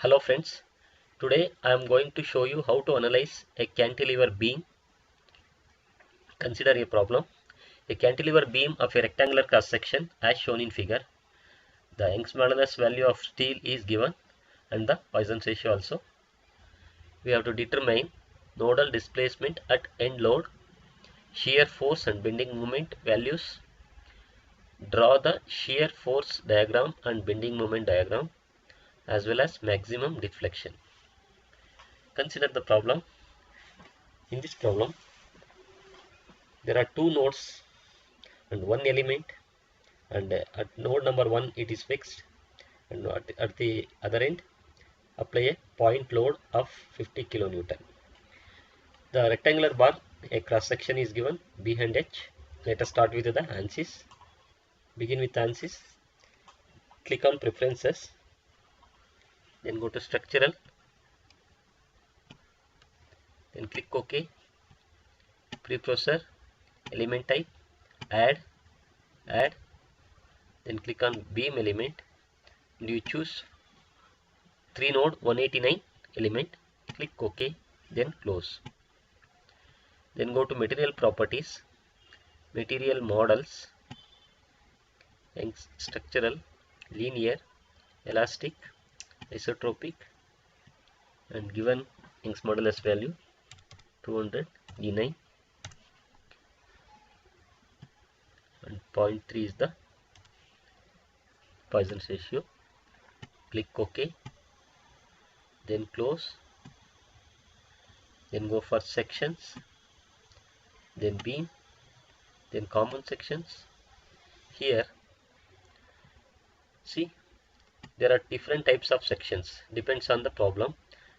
Hello friends, today I am going to show you how to analyze a cantilever beam. Consider a problem. A cantilever beam of a rectangular cross section as shown in figure. The Young's modulus value of steel is given and the Poisson's ratio also. We have to determine nodal displacement at end load, shear force and bending moment values. Draw the shear force diagram and bending moment diagram as well as maximum deflection. Consider the problem. In this problem, there are two nodes and one element, and at node number 1 it is fixed, and at the other end apply a point load of 50 kilonewton. The rectangular bar, a cross section is given B and H. Let us start with the Ansys. Begin with Ansys. Click on preferences, then go to structural, then click OK. Preprocessor, element type, add, then click on beam element and you choose 3 node 189 element. Click OK, then close. Then go to material properties, material models, structural, linear, elastic, isotropic, and given Young's modulus value 200 E9 and 0.3 is the Poisson's ratio. Click OK, then close, then go for sections, then beam, then common sections. Here see, there are different types of sections, depends on the problem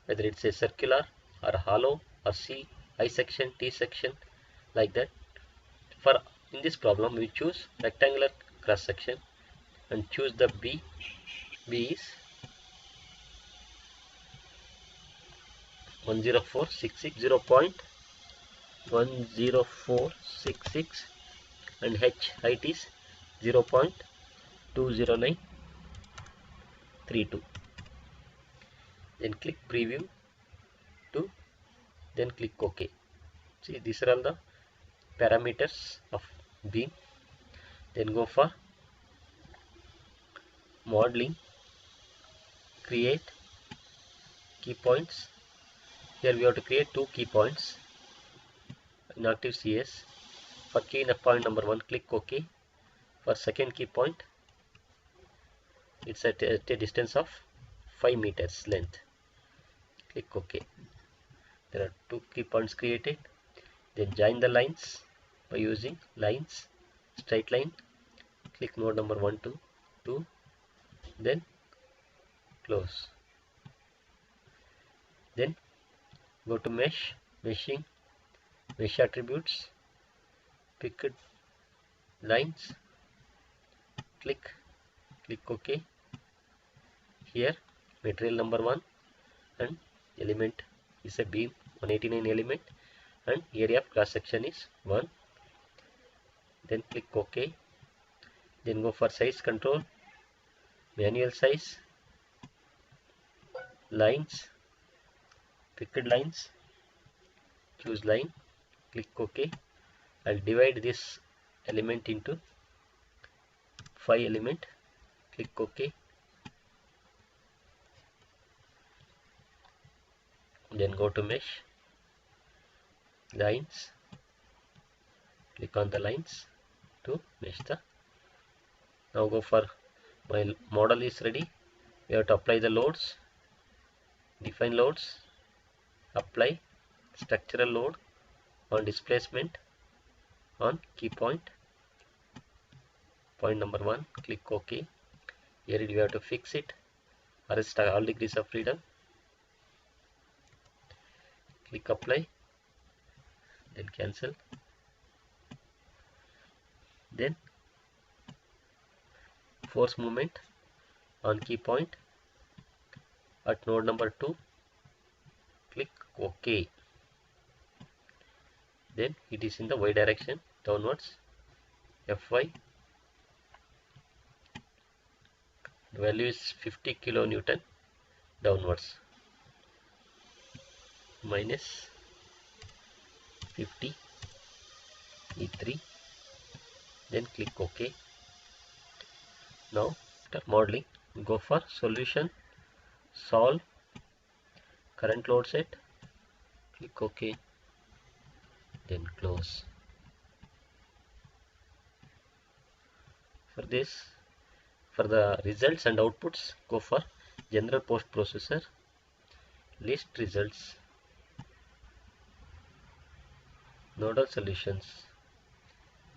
whether it's a circular or hollow or I section, T section, like that. For in this problem we choose rectangular cross section and choose the B. B is 10466, 0.10466, and H height is 0.20932. Then click preview to, then click OK. See, these are all the parameters of beam. Then go for modeling, create key points. Here we have to create 2 key points in active CS. For key point number 1, click OK. For second key point, it's at a distance of 5 meters length. Click OK. There are 2 key points created. Then join the lines by using lines, straight line. Click node number 1 to 2, then close. Then go to mesh, meshing, mesh attributes, picked lines, click OK. Here material number 1 and element is a beam 189 element and area of cross section is 1. Then click OK. Then go for size control, manual size, lines, picked lines, choose line, click OK. I'll divide this element into 5 element, click OK. Then go to mesh, lines, click on the lines to mesh the. Now go for, my model is ready. We have to apply the loads, define loads, apply structural load on displacement on key point, point number 1, click OK. Here we have to fix it, arrest all degrees of freedom, click apply, then cancel. Then force movement on key point at node number 2, click OK. Then it is in the y direction downwards, Fy, the value is 50 kilonewton, downwards, minus 50 E3, then click OK. Now after modeling, go for solution, solve, current load set, click OK, then close. For this, for the results and outputs, go for general post processor, list results, nodal solutions,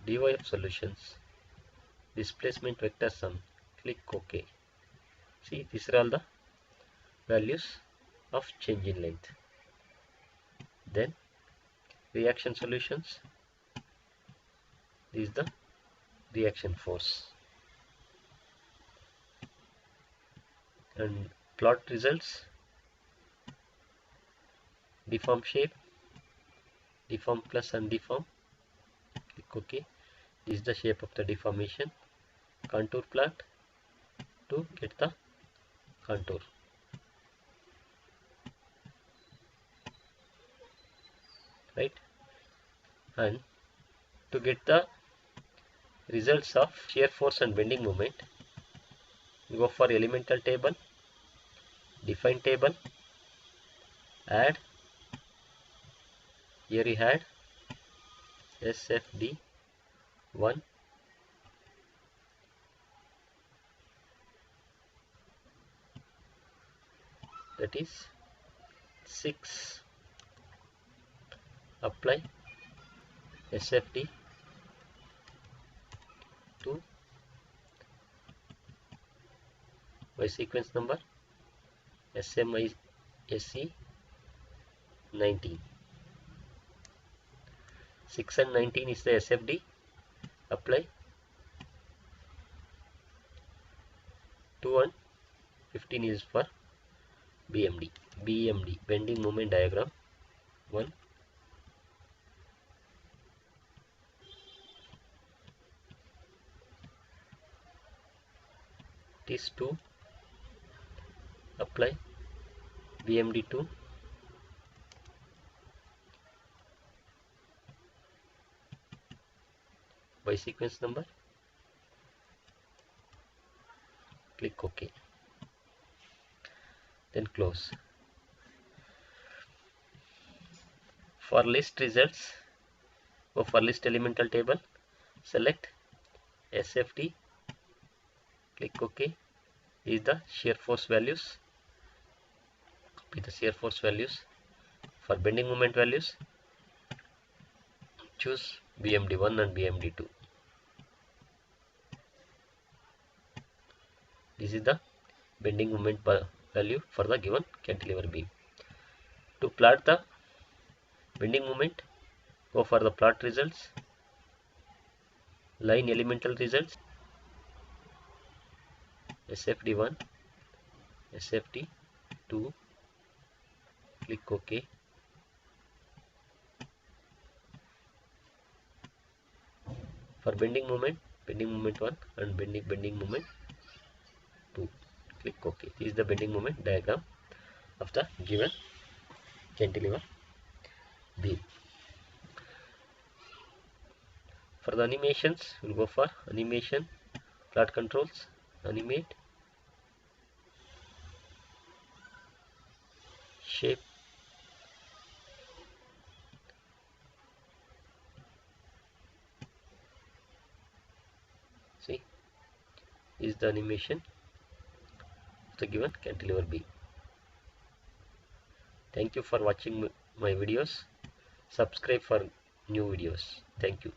DOF solutions, displacement vector sum, click OK. See, these are all the values of change in length. Then reaction solutions, this is the reaction force, and plot results, deform shape, deform plus and deform, click OK. This is the shape of the deformation, contour plot to get the contour. Right, and to get the results of shear force and bending moment, go for elemental table, define table, add, here we had SFD1, that is 6, apply SFD 2 by sequence number SMISE 19. 6 and 19 is the SFD, apply 2 and 15 is for BMD, bending moment diagram 1, it is 2, apply BMD 2, by sequence number, click OK, then close. For list results, go for list elemental table, select SFD, click OK. Is the shear force values, copy the shear force values. For bending moment values, choose BMD1 and BMD2. This is the bending moment value for the given cantilever beam. To plot the bending moment, go for the plot results, line elemental results, SFD1, SFD2, click OK. For bending moment 1 and bending moment 2, click OK. This is the bending moment diagram of the given cantilever beam. For the animations, we'll go for animation, plot controls, animate, shape, see, is the animation of the given cantilever beam. Thank you for watching my videos. Subscribe for new videos. Thank you.